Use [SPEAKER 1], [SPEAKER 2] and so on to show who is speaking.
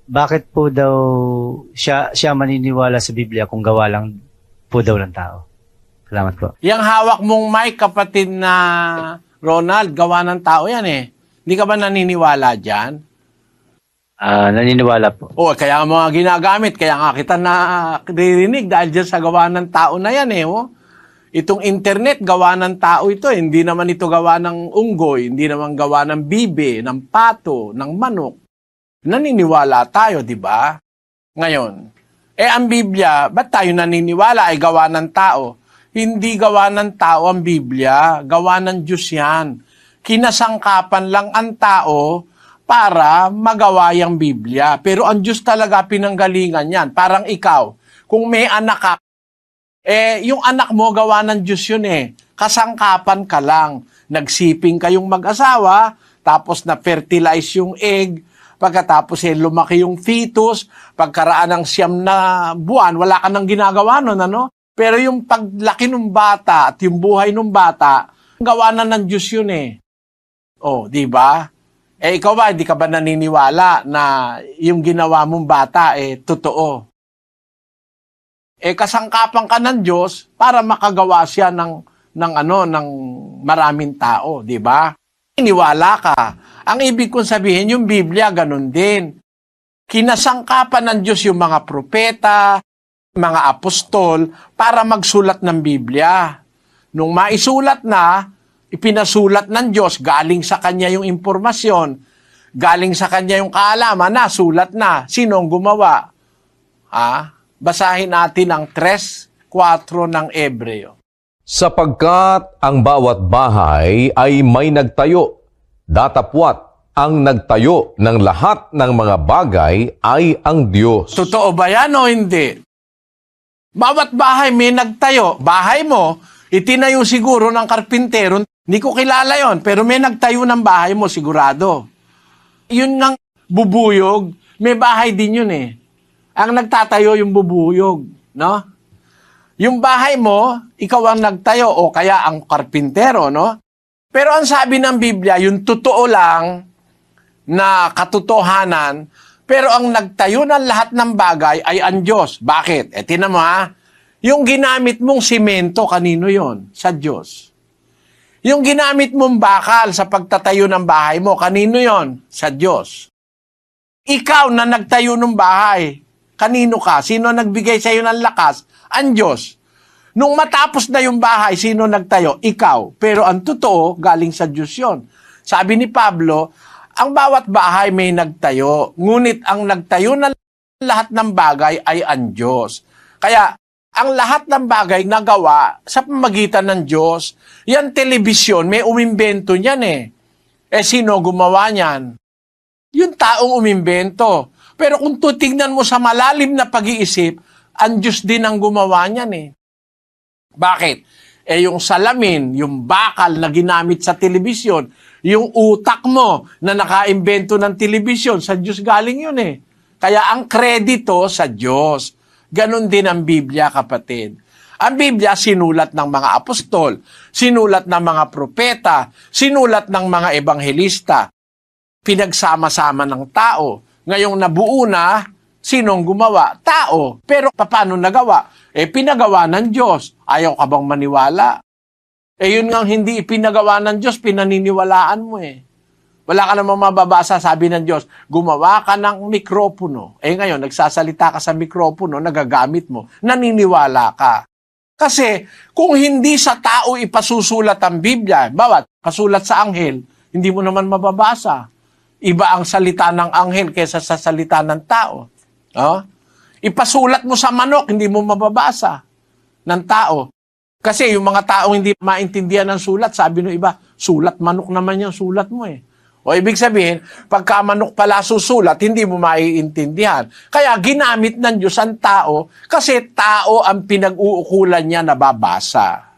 [SPEAKER 1] Bakit po daw siya maniniwala sa Biblia kung gawa lang po daw ng tao? Salamat po.
[SPEAKER 2] Yang hawak mong mic, kapatid na Ronald, gawa ng tao yan eh. Hindi ka ba naniniwala dyan?
[SPEAKER 1] Naniniwala po.
[SPEAKER 2] O, kaya mo nga ginagamit, kaya nga kita naririnig dahil dyan sa gawa ng tao na yan eh. Oh. Itong internet, gawa ng tao ito eh. Hindi naman ito gawa ng unggoy, hindi naman gawa ng bibe, ng pato, ng manok. Naniniwala tayo, di ba? Ngayon, ang Biblia, ba't tayo naniniwala ay gawa ng tao? Hindi gawa ng tao ang Biblia, gawa ng Diyos yan. Kinasangkapan lang ang tao para magawa yung Biblia. Pero ang Diyos talaga pinanggalingan yan. Parang ikaw, kung may anak ka, yung anak mo gawa ng Diyos yun eh. Kasangkapan ka lang. Nagsiping kayong mag-asawa, tapos na-fertilize yung egg, pagkatapos lumaki yung fetus, pagkaraan ng 9 na buwan, wala ka nang ginagawa nun, ano? Pero yung paglaki ng bata at yung buhay ng bata, gawa na ng Diyos yun eh. Oh, di ba? Ikaw ba, hindi ka ba naniniwala na yung ginawa mong bata totoo? Kasangkapan ka ng Diyos para makagawa siya ng maraming tao, di ba? Iniwala ka. Ang ibig kong sabihin, yung Biblia, ganun din. Kinasangkapan ng Diyos yung mga propeta, mga apostol, para magsulat ng Biblia. Nung maisulat na, ipinasulat ng Diyos, galing sa Kanya yung impormasyon, galing sa Kanya yung kaalaman, nasulat na. Sinong gumawa? Basahin natin ang 3:4 ng Hebreo.
[SPEAKER 3] Sapagkat ang bawat bahay ay may nagtayo, datapwat ang nagtayo ng lahat ng mga bagay ay ang Diyos.
[SPEAKER 2] Totoo ba yan o hindi? Bawat bahay may nagtayo. Bahay mo, itinayo siguro ng karpintero. Hindi ko kilala yon, pero may nagtayo ng bahay mo sigurado. Yun ng bubuyog, may bahay din yun eh. Ang nagtatayo yung bubuyog, no? Yung bahay mo, ikaw ang nagtayo o kaya ang karpintero, no? Pero ang sabi ng Biblia, yung totoo lang na katotohanan, pero ang nagtayo ng lahat ng bagay ay ang Diyos. Bakit? Tingnan mo yung ginamit mong simento, kanino yon? Sa Diyos. Yung ginamit mong bakal sa pagtatayo ng bahay mo, kanino yon? Sa Diyos. Ikaw na nagtayo ng bahay, kanino ka? Sino nagbigay sa iyo ng lakas? Ang Diyos. Nung matapos na yung bahay, sino nagtayo? Ikaw. Pero ang totoo, galing sa Diyos yon. Sabi ni Pablo, ang bawat bahay may nagtayo, ngunit ang nagtayo na lahat ng bagay ay ang Diyos. Kaya, ang lahat ng bagay nagawa sa pamagitan ng Diyos. Yan telebisyon, may umimbento niyan eh. Sino gumawa niyan? Yung taong umimbento. Pero kung tutignan mo sa malalim na pag-iisip, ang Diyos din ang gumawa niyan eh. Bakit? Yung salamin, yung bakal na ginamit sa telebisyon, yung utak mo na nakaimbento ng telebisyon, sa Diyos galing yun eh. Kaya ang kredito sa Diyos. Ganon din ang Biblia, kapatid. Ang Biblia, sinulat ng mga apostol, sinulat ng mga propeta, sinulat ng mga ebanghelista, pinagsama-sama ng tao. Ngayong nabuo na, sinong gumawa? Tao. Pero paano nagawa? Pinagawa ng Diyos. Ayaw ka bang maniwala? Yun nga hindi ipinagawa ng Diyos, pinaniniwalaan mo eh. Wala ka namang mababasa, sabi ng Diyos, gumawa ka ng mikropono. Ngayon, nagsasalita ka sa mikropono, nagagamit mo, naniniwala ka. Kasi, kung hindi sa tao ipasusulat ang Biblia, bawat pasulat sa anghel, hindi mo naman mababasa. Iba ang salita ng anghel kaysa sa salita ng tao. Ipasulat mo sa manok, hindi mo mababasa ng tao. Kasi yung mga taong hindi maintindihan ng sulat, sabi ng iba, sulat manok naman yung sulat mo eh. O ibig sabihin, pagka manok pala susulat, hindi mo maiintindihan. Kaya ginamit ng Diyos ang tao kasi tao ang pinag-uukulan niya na babasa.